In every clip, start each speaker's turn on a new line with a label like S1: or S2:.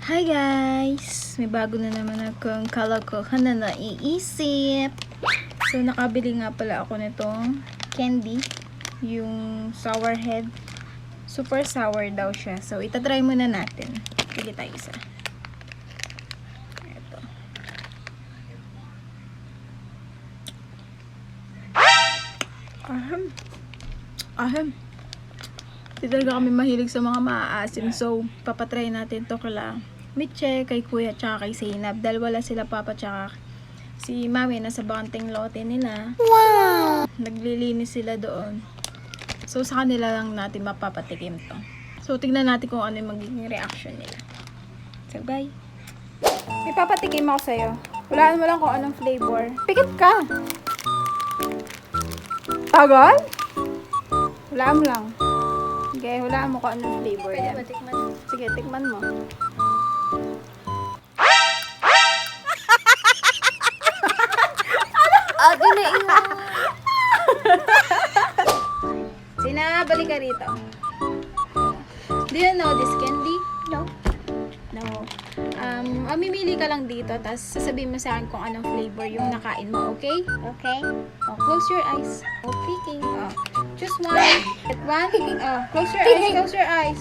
S1: Hi guys! May bago na naman akong kalokohan na naiisip. So, nakabili nga pala ako nitong candy. Yung sour head. Super sour daw siya. So, itatry muna natin. Pili tayo isa. Ito. Ahem. Hindi talaga kami mahilig sa mga maaasim. So, papatry natin to kala Mitche, kay Kuya, tsaka kay Zainab. Dahil wala sila papa tsaka si Mami nasa banting lote nila. Wow! Naglilinis sila doon. So, sa kanila lang natin mapapatikim to. So, tignan natin kung ano yung magiging reaction nila. So, bye! May papatikim ako sa'yo. Walaan mo lang kung anong flavor. Pikit ka! Tagal? Walaan mo lang. Okay, walaan mo kung anong flavor yan. Pwede ba tikman? Sige, tikman mo.
S2: Ado na ino.
S1: Sina, balik ka rito. Do you know this candy?
S2: No.
S1: No. Mamimili ka lang dito, tapos sasabihin mo sa akin kung anong flavor yung nakain mo, okay?
S2: Okay.
S1: Oh, close your eyes.
S2: No picking.
S1: Oh, choose one. Get one. Oh, close your eyes, close your eyes.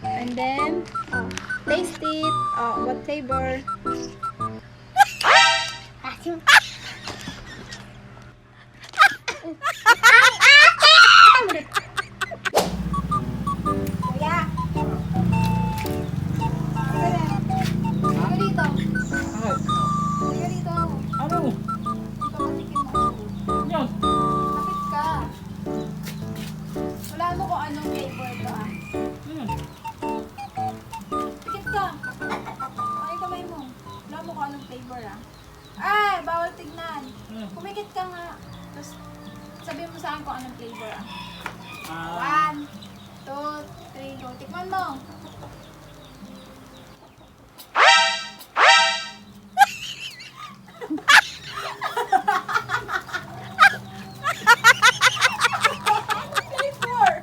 S1: And then, oh, taste it. Oh, what flavor?
S2: Asim.
S1: Kuya. Halika dito. Halika dito.
S3: Ano?
S1: Ipapatikim mo.
S3: Yan.
S1: Kapit ka. Wala mo kung anong flavor to ah. Pikit ka. Ay, kamay mo. Wala mo kung anong flavor ah. Ay, bawal tignan. Kumikit ka nga. Tapos, sabihin mo sa akin kung anong flavor ah. 1, 2, 3, go. Tikman mo. Flavor.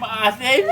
S3: Maasim?